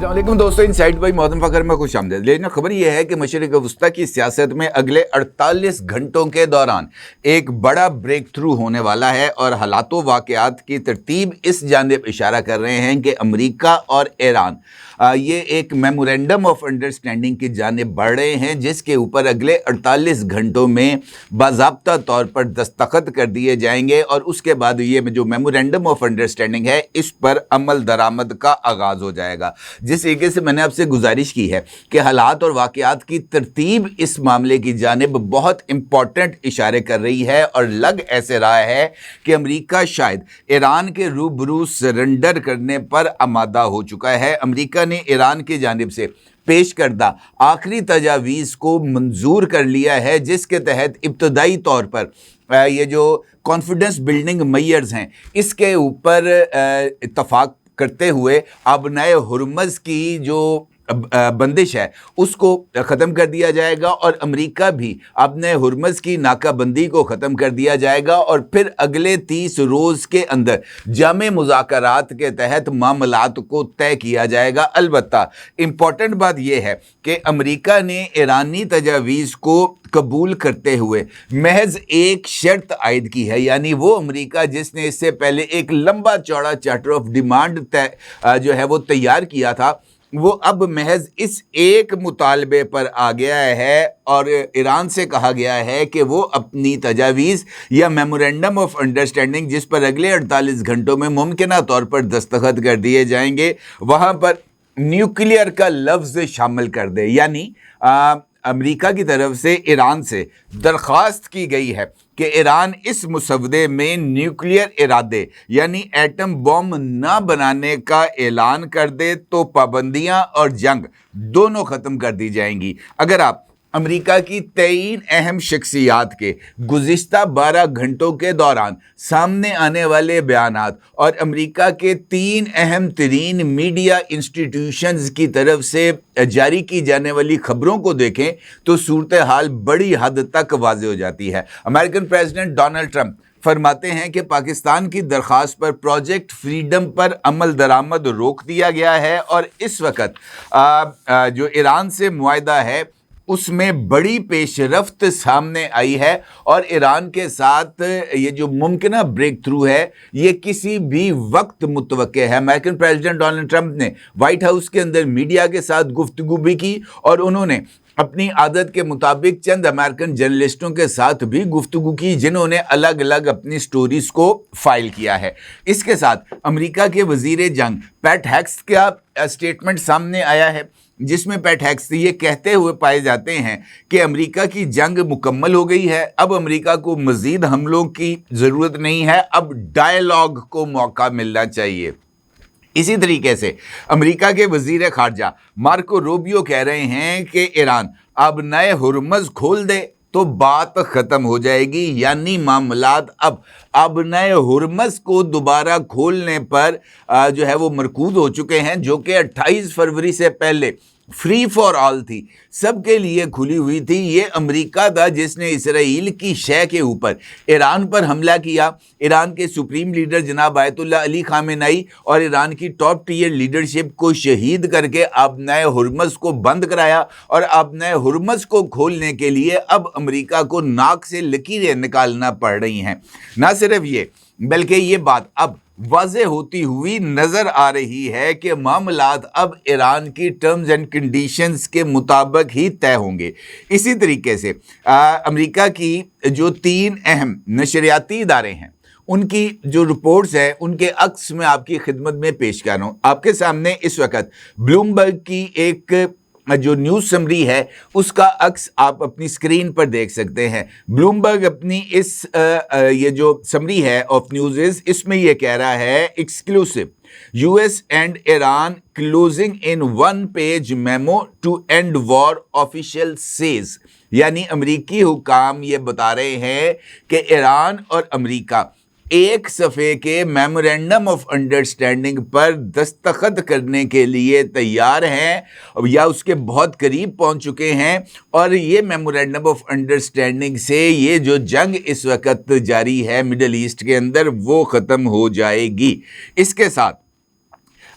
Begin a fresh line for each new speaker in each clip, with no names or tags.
अस्सलाम वालेकुम दोस्तों, इनसाइड बाय मोहम्मद फ़खर में खुश आमदीद। लेकिन खबर यह है कि मशरिक़ वस्ता की सियासत में अगले 48 घंटों के दौरान एक बड़ा ब्रेक थ्रू होने वाला है और हालातों वाक़यात की तरतीब इस जानिब इशारा कर रहे हैं कि अमरीका और ईरान ये एक मेमोरेंडम ऑफ अंडरस्टैंडिंग की जानिब बढ़ रहे हैं, जिसके ऊपर अगले 48 घंटों में बाज़ाब्ता तौर पर दस्तखत कर दिए जाएंगे और उसके बाद ये जो मेमोरेंडम ऑफ अंडरस्टैंडिंग है इस पर अमल दरामद का आगाज़ हो जाएगा। जिस तरीके से मैंने आपसे गुजारिश की है कि हालात और वाक़यात की तरतीब इस मामले की जानिब बहुत इंपॉर्टेंट इशारे कर रही है और लग ऐसे रहा है कि अमेरिका शायद ईरान के रूबरू सरेंडर करने पर आमादा हो चुका है। अमेरिका ने ईरान की जानिब से पेश करदा आखिरी तजावीज़ को मंजूर कर लिया है, जिसके तहत इब्तदाई तौर पर ये जो कॉन्फिडेंस बिल्डिंग मेजर्स हैं इसके ऊपर इत्तफाक करते हुए अबनाए हुर्मज़ की जो बंदिश है उसको ख़त्म कर दिया जाएगा और अमेरिका भी अपने हुर्मज़ की नाकाबंदी को ख़त्म कर दिया जाएगा और फिर अगले 30 रोज़ के अंदर जामे मुज़ाकरात के तहत मामलात को तय किया जाएगा। अलबत्ता इम्पॉर्टेंट बात यह है कि अमेरिका ने ईरानी तजावीज़ को कबूल करते हुए महज एक शर्त आयद की है, यानी वो अमेरिका जिसने इससे पहले एक लंबा चौड़ा चार्टर ऑफ डिमांड जो है वो तैयार किया था, वो अब महज इस एक मुतालबे पर आ गया है और ईरान से कहा गया है कि वो अपनी तजावीज़ या मेमोरेंडम ऑफ अंडरस्टैंडिंग जिस पर अगले 48 घंटों में मुमकिना तौर पर दस्तखत कर दिए जाएंगे वहाँ पर न्यूक्लियर का लफ्ज़ शामिल कर दे। यानी अमेरिका की तरफ से ईरान से दरख्वास्त की गई है कि ईरान इस मुसवदे में न्यूक्लियर इरादे यानी एटम बम ना बनाने का ऐलान कर दे तो पाबंदियां और जंग दोनों ख़त्म कर दी जाएंगी। अगर आप अमेरिका की 3 अहम शख्सियात के गुज़िश्ता 12 घंटों के दौरान सामने आने वाले बयानात और अमेरिका के 3 अहम तरीन मीडिया इंस्टीट्यूशंस की तरफ से जारी की जाने वाली खबरों को देखें तो सूरत हाल बड़ी हद तक वाज़ेह हो जाती है। अमेरिकन प्रेसिडेंट डोनाल्ड ट्रंप फरमाते हैं कि पाकिस्तान की दरख्वास्त पर प्रोजेक्ट फ्रीडम पर अमल दरामद रोक दिया गया है और इस वक्त जो ईरान से मुआहदा है उसमें बड़ी पेशरफ्त सामने आई है और ईरान के साथ ये जो मुमकिना ब्रेक थ्रू है ये किसी भी वक्त मुतवक्के है। अमेरिकन प्रेसिडेंट डोनाल्ड ट्रंप ने वाइट हाउस के अंदर मीडिया के साथ गुफ्तगू भी की और उन्होंने अपनी आदत के मुताबिक चंद अमेरिकन जर्नलिस्टों के साथ भी गुफ्तगू की जिन्होंने अलग अलग अपनी स्टोरीज को फाइल किया है। इसके साथ अमेरिका के वजीर जंग पैट हेक्स्ट का स्टेटमेंट सामने आया है जिसमें पैट हेक्स्ट ये कहते हुए पाए जाते हैं कि अमेरिका की जंग मुकम्मल हो गई है, अब अमेरिका को मज़ीद हमलों की ज़रूरत नहीं है, अब डायलॉग को मौका मिलना चाहिए। इसी तरीके से अमेरिका के वज़ीर ख़ारजा मार्को रूबियो कह रहे हैं कि ईरान अब नए हुर्मज़ खोल दे तो बात ख़त्म हो जाएगी, यानी मामलात अब नए हुर्मज़ को दोबारा खोलने पर जो है वो मरकूज़ हो चुके हैं, जो कि 28 फरवरी से पहले फ्री फॉर ऑल थी, सबके लिए खुली हुई थी। ये अमेरिका था जिसने इसराइल की शह के ऊपर ईरान पर हमला किया। ईरान के सुप्रीम लीडर जनाब आयतुल्लाह अली खामेनेई और ईरान की टॉप टियर लीडरशिप को शहीद करके अब नए हुर्मज़ को बंद कराया और अब नए हुर्मज़ को खोलने के लिए अब अमेरिका को नाक से लकीरें निकालना पड़ रही हैं। ना सिर्फ ये बल्कि ये बात अब वाज़ेह होती हुई नज़र आ रही है कि मामलात अब ईरान की टर्म्स एंड कंडीशंस के मुताबिक ही तय होंगे। इसी तरीके से अमेरिका की जो 3 अहम नशरियाती इदारे हैं उनकी जो रिपोर्ट्स हैं उनके अक्स में आपकी खिदमत में पेश कर रहा हूँ। आपके सामने इस वक्त ब्लूमबर्ग की एक जो न्यूज़ समरी है उसका अक्स आप अपनी स्क्रीन पर देख सकते हैं। ब्लूमबर्ग अपनी इस ये जो समरी है ऑफ न्यूज़ इसमें ये कह रहा है exclusive US and Iran closing in 1 page memo to end war official says, यानी अमरीकी हुकाम ये बता रहे हैं कि ईरान और अमरीका एक सफ़े के मेमोरेंडम ऑफ अंडरस्टैंडिंग पर दस्तखत करने के लिए तैयार हैं या उसके बहुत करीब पहुंच चुके हैं और ये मेमोरेंडम ऑफ अंडरस्टैंडिंग से ये जो जंग इस वक्त जारी है मिडल ईस्ट के अंदर वो ख़त्म हो जाएगी। इसके साथ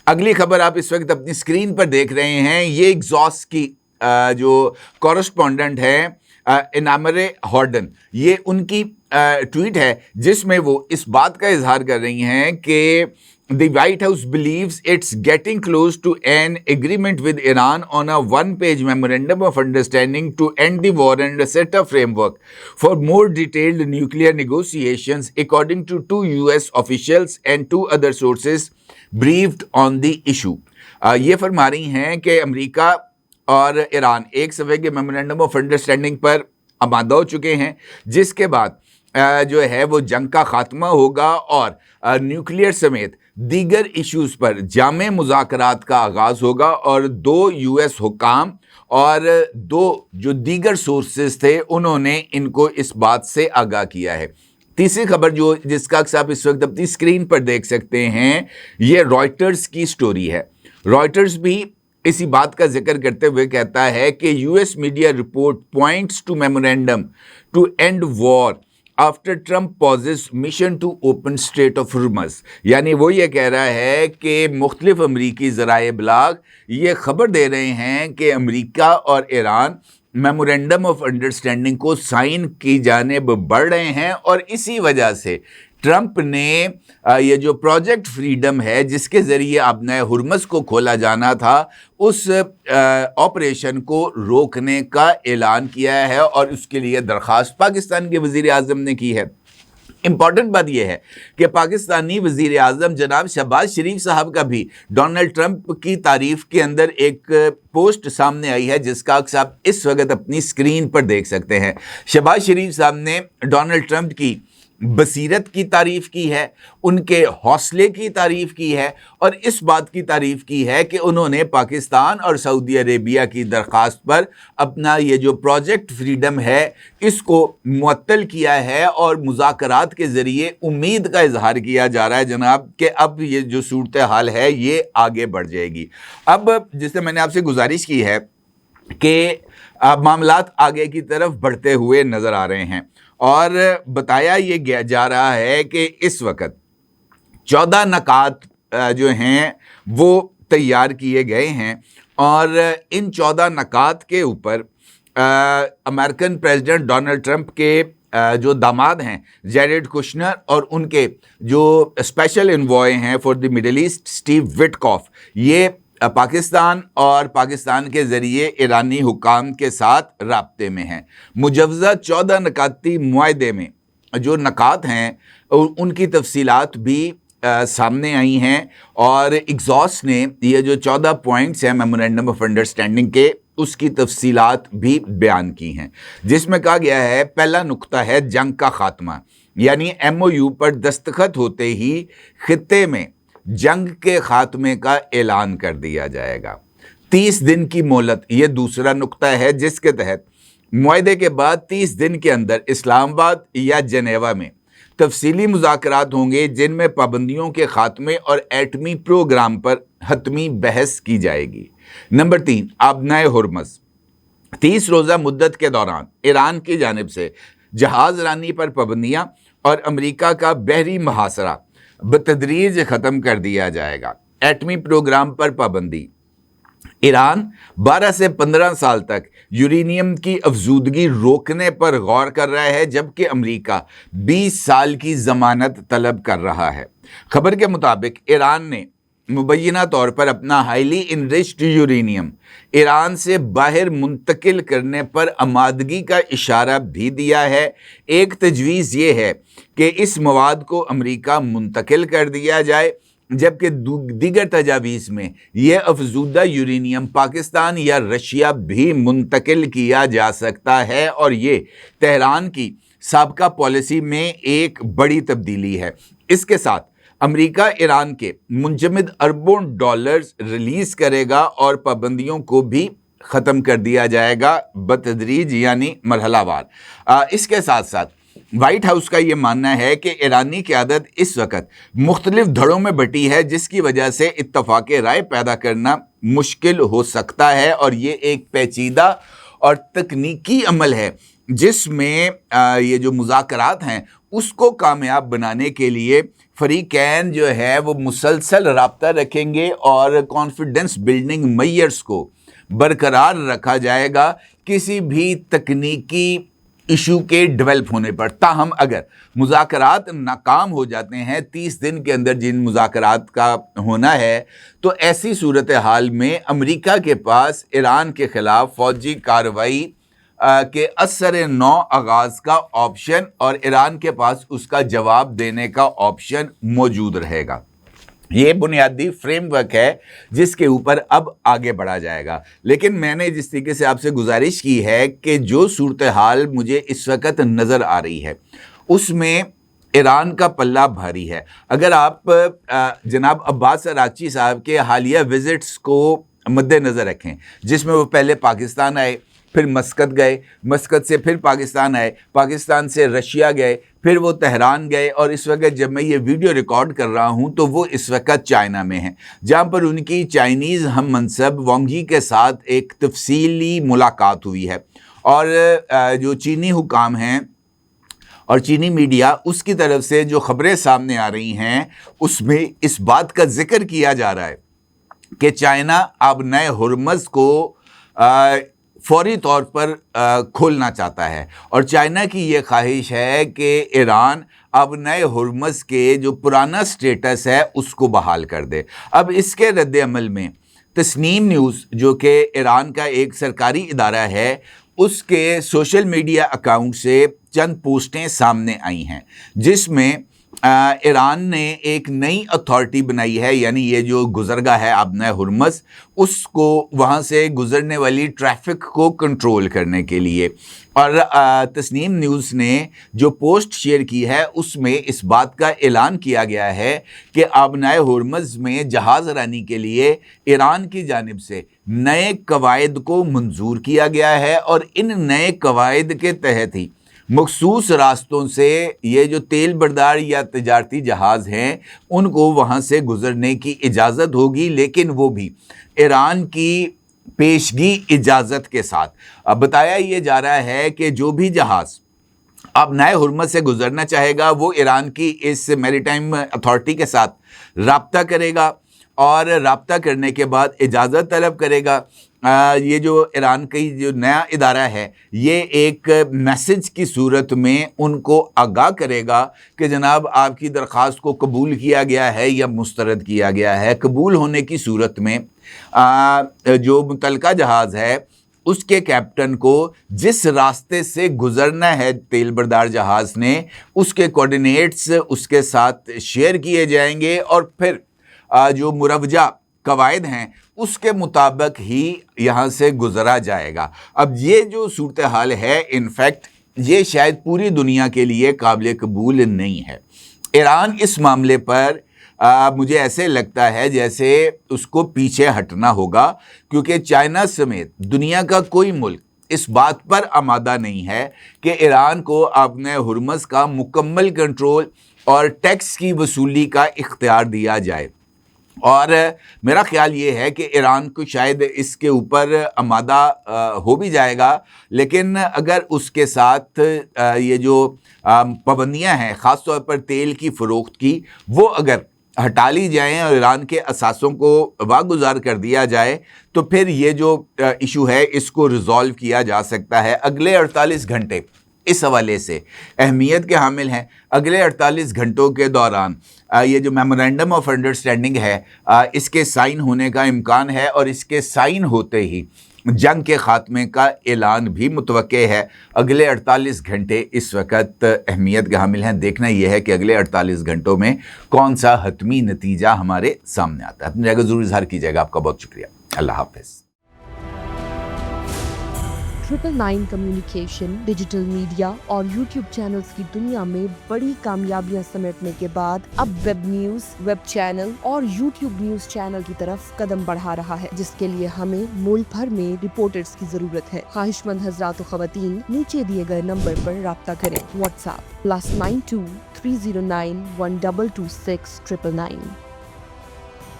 अगली खबर आप इस वक्त अपनी स्क्रीन पर देख रहे हैं। ये एग्जॉस्ट की जो कॉरेस्पॉन्डेंट है इनामरे हॉर्डन, ये उनकी ट्वीट है जिसमें वो इस बात का इजहार कर रही हैं कि The White House believes it's getting close to an agreement with Iran on a one-page memorandum of understanding to end the war and set a framework for more detailed nuclear negotiations, according to 2 US officials and 2 other sources briefed on the issue. ये फरमा रही हैं कि America और Iran एक सफ़े के memorandum of understanding पर आमादा हो चुके हैं, जिसके बाद जो है वो जंग का खात्मा होगा और न्यूक्लियर समेत दीगर इश्यूज़ पर जामे मुज़ाकरात का आगाज़ होगा और 2 US हुकाम और 2 जो दीगर सोर्सेज थे उन्होंने इनको इस बात से आगाह किया है। तीसरी खबर जो जिसका अक्स आप इस वक्त अपनी स्क्रीन पर देख सकते हैं, ये रॉयटर्स की स्टोरी है। रॉयटर्स भी इसी बात का जिक्र करते हुए कहता है कि US media report points to memorandum to end war after Trump pauses mission to open strait of Hormuz. यानी वो ये कह रहा है कि मुख्तलिफ अमरीकी ज़राए इबलाग ये खबर दे रहे हैं कि अमरीका और ईरान मेमोरेंडम ऑफ अंडरस्टैंडिंग को साइन की जानिब बढ़ रहे हैं और इसी वजह से ट्रंप ने ये जो प्रोजेक्ट फ्रीडम है जिसके ज़रिए आपने हॉर्मज़ को खोला जाना था उस ऑपरेशन को रोकने का ऐलान किया है और उसके लिए दरख्वास्त पाकिस्तान के वज़ीर आज़म ने की है। इम्पॉर्टेंट बात यह है कि पाकिस्तानी वज़ीर आज़म जनाब शहबाज शरीफ साहब का भी डोनाल्ड ट्रंप की तारीफ़ के अंदर एक पोस्ट सामने आई है जिसका अक्स आप इस वक्त अपनी स्क्रीन पर देख सकते हैं। शहबाज शरीफ साहब ने डोनाल्ड ट्रंप की बसीरत की तारीफ़ की है, उनके हौसले की तारीफ़ की है और इस बात की तारीफ़ की है कि उन्होंने पाकिस्तान और सऊदी अरेबिया की दरख्वास्त पर अपना ये जो प्रोजेक्ट फ्रीडम है इसको मुअत्तल किया है और मुज़ाकरात के ज़रिए उम्मीद का इजहार किया जा रहा है जनाब कि अब ये जो सूरत हाल है ये आगे बढ़ जाएगी। अब जिससे मैंने आपसे गुजारिश की है कि मामलात आगे की तरफ बढ़ते हुए नज़र आ रहे हैं और बताया ये जा रहा है कि इस वक्त 14 नकात जो हैं वो तैयार किए गए हैं और इन 14 नकात के ऊपर अमेरिकन प्रेसिडेंट डोनाल्ड ट्रंप के जो दामाद हैं जैरेड कुशनर और उनके जो स्पेशल एनवॉय हैं for the middle east Steve Witkoff, ये पाकिस्तान और पाकिस्तान के ज़रिए ईरानी हुकाम के साथ राब्ते में हैं। मुजव्वज़ा 14 नकाती मुआहदे में जो नकात हैं उनकी तफसीलात भी सामने आई हैं और एग्जॉस्ट ने ये जो 14 पॉइंट्स हैं मेमोरेंडम ऑफ अंडरस्टैंडिंग के उसकी तफसीलात भी बयान की हैं, जिसमें कहा गया है पहला नुक्ता है जंग का खात्मा, यानी MOU पर दस्तखत होते ही खित्ते में जंग के खात्मे का ऐलान कर दिया जाएगा। 30 दिन की मोहलत ये दूसरा नुक्ता है जिसके तहत मुआहदे के बाद 30 दिन के अंदर इस्लामाबाद या जनेवा में तफसीली मुज़ाकरात होंगे जिनमें पाबंदियों के खात्मे और एटमी प्रोग्राम पर हतमी बहस की जाएगी। नंबर 3, आबनाए हॉर्मज़। 30 रोज़ा मुद्दत के दौरान ईरान की जानिब से जहाज़ रानी पर पाबंदियाँ और अमरीका का बहरी मुहासरा बतदरीज ख़त्म कर दिया जाएगा। एटमी प्रोग्राम पर पाबंदी। ईरान 12 से 15 साल तक यूरेनियम की अफजूदगी रोकने पर गौर कर रहा है जबकि अमरीका 20 साल की ज़मानत तलब कर रहा है। खबर के मुताबिक ईरान ने मुबैना तौर पर अपना हाईली इनरिच्ड यूरेनियम ईरान से बाहर मुंतकिल करने पर आमादगी का इशारा भी दिया है। एक तजवीज़ ये है कि इस मवाद को अमरीका मुंतकिल कर दिया जाए, जबकि दीगर तजावीज़ में यह अफजूदा यूरेनियम पाकिस्तान या रशिया भी मुंतकिल किया जा सकता है और ये तेहरान की साबका पॉलिसी में एक बड़ी तब्दीली है। इसके साथ अमेरिका ईरान के मुंजमद अरबों डॉलर्स रिलीज़ करेगा और पाबंदियों को भी ख़त्म कर दिया जाएगा बतदरीज यानी मरहलावार। इसके साथ साथ वाइट हाउस का ये मानना है कि ईरानी क़यादत इस वक्त मुख्तलिफ धड़ों में बटी है जिसकी वजह से इत्तफ़ाक़ राय पैदा करना मुश्किल हो सकता है और ये एक पेचीदा और तकनीकी अमल है जिसमें ये जो मुज़ाकरात हैं اس کو کامیاب بنانے کے لیے فریقین جو ہے وہ مسلسل رابطہ رکھیں گے اور کانفیڈنس بلڈنگ میئرز کو برقرار رکھا جائے گا کسی بھی تکنیکی ایشو کے ڈیولپ ہونے پر۔ تاہم اگر مذاکرات ناکام ہو جاتے ہیں 30 دن کے اندر جن مذاکرات کا ہونا ہے، تو ایسی صورتحال میں امریکہ کے پاس ایران کے خلاف فوجی کارروائی کے اثر نو آغاز کا آپشن اور ایران کے پاس اس کا جواب دینے کا آپشن موجود رہے گا۔ یہ بنیادی فریم ورک ہے جس کے اوپر اب آگے بڑھا جائے گا۔ لیکن میں نے جس طریقے سے آپ سے گزارش کی ہے کہ جو صورتحال مجھے اس وقت نظر آ رہی ہے اس میں ایران کا پلہ بھاری ہے۔ اگر آپ جناب عباس اراغچی صاحب کے حالیہ وزٹس کو مد نظر رکھیں، جس میں وہ پہلے پاکستان آئے، پھر مسقط گئے، مسقط سے پھر پاکستان آئے، پاکستان سے رشیا گئے، پھر وہ تہران گئے، اور اس وقت جب میں یہ ویڈیو ریکارڈ کر رہا ہوں تو وہ اس وقت چائنا میں ہیں، جہاں پر ان کی چائنیز ہم منصب وانگ یی کے ساتھ ایک تفصیلی ملاقات ہوئی ہے، اور جو چینی حکام ہیں اور چینی میڈیا اس کی طرف سے جو خبریں سامنے آ رہی ہیں اس میں اس بات کا ذکر کیا جا رہا ہے کہ چائنا اب نئے ہرمز کو فوری طور پر کھولنا چاہتا ہے، اور چائنا کی یہ خواہش ہے کہ ایران اب نئے ہرمز کے جو پرانا سٹیٹس ہے اس کو بحال کر دے۔ اب اس کے رد عمل میں تسنیم نیوز جو کہ ایران کا ایک سرکاری ادارہ ہے، اس کے سوشل میڈیا اکاؤنٹ سے چند پوسٹیں سامنے آئی ہیں جس میں ایران نے ایک نئی اتھارٹی بنائی ہے، یعنی یہ جو گزرگاہ ہے اب نئے ہرمز، اس کو وہاں سے گزرنے والی ٹریفک کو کنٹرول کرنے کے لیے۔ اور تسنیم نیوز نے جو پوسٹ شیئر کی ہے اس میں اس بات کا اعلان کیا گیا ہے کہ اب نئے ہرمز میں جہاز رانی کے لیے ایران کی جانب سے نئے قواعد کو منظور کیا گیا ہے، اور ان نئے قواعد کے تحت ہی مخصوص راستوں سے یہ جو تیل بردار یا تجارتی جہاز ہیں ان کو وہاں سے گزرنے کی اجازت ہوگی، لیکن وہ بھی ایران کی پیشگی اجازت کے ساتھ۔ اب بتایا یہ جا رہا ہے کہ جو بھی جہاز اب نئے ہرمز سے گزرنا چاہے گا وہ ایران کی اس میری ٹائم اتھارٹی کے ساتھ رابطہ کرے گا، اور رابطہ کرنے کے بعد اجازت طلب کرے گا۔ یہ جو ایران کی جو نیا ادارہ ہے یہ ایک میسج کی صورت میں ان کو آگاہ کرے گا کہ جناب آپ کی درخواست کو قبول کیا گیا ہے یا مسترد کیا گیا ہے۔ قبول ہونے کی صورت میں جو متعلقہ جہاز ہے اس کے کیپٹن کو جس راستے سے گزرنا ہے تیل بردار جہاز نے، اس کے کوآرڈینیٹس اس کے ساتھ شیئر کیے جائیں گے، اور پھر جو مروجہ قواعد ہیں اس کے مطابق ہی یہاں سے گزرا جائے گا۔ اب یہ جو صورتحال ہے انفیکٹ یہ شاید پوری دنیا کے لیے قابل قبول نہیں ہے۔ ایران اس معاملے پر مجھے ایسے لگتا ہے جیسے اس کو پیچھے ہٹنا ہوگا، کیونکہ چائنا سمیت دنیا کا کوئی ملک اس بات پر آمادہ نہیں ہے کہ ایران کو اپنے ہرمز کا مکمل کنٹرول اور ٹیکس کی وصولی کا اختیار دیا جائے، اور میرا خیال یہ ہے کہ ایران کو شاید اس کے اوپر آمادہ ہو بھی جائے گا، لیکن اگر اس کے ساتھ یہ جو پابندیاں ہیں خاص طور پر تیل کی فروخت کی وہ اگر ہٹا لی جائیں اور ایران کے اثاثوں کو واگزار کر دیا جائے تو پھر یہ جو ایشو ہے اس کو ریزالو کیا جا سکتا ہے۔ اگلے 48 گھنٹے اس حوالے سے اہمیت کے حامل ہیں۔ اگلے 48 گھنٹوں کے دوران یہ جو میمورینڈم آف انڈرسٹینڈنگ ہے اس کے سائن ہونے کا امکان ہے، اور اس کے سائن ہوتے ہی جنگ کے خاتمے کا اعلان بھی متوقع ہے۔ اگلے 48 گھنٹے اس وقت اہمیت کے حامل ہیں۔ دیکھنا یہ ہے کہ اگلے 48 گھنٹوں میں کون سا حتمی نتیجہ ہمارے سامنے آتا ہے۔ اپنی جگہ ضرور اظہار کیجیے گا۔ آپ کا بہت شکریہ۔ اللہ حافظ۔
999 کمیونیکیشن، ڈیجیٹل میڈیا اور یوٹیوب چینلز کی دنیا میں بڑی کامیابیاں سمیٹنے کے بعد اب ویب نیوز، ویب چینل اور یوٹیوب نیوز چینل کی طرف قدم بڑھا رہا ہے، جس کے لیے ہمیں ملک بھر میں رپورٹرز کی ضرورت ہے۔ خواہش مند حضرات و خواتین نیچے دیے گئے نمبر پر رابطہ کریں۔ What's app +92 309 1226 999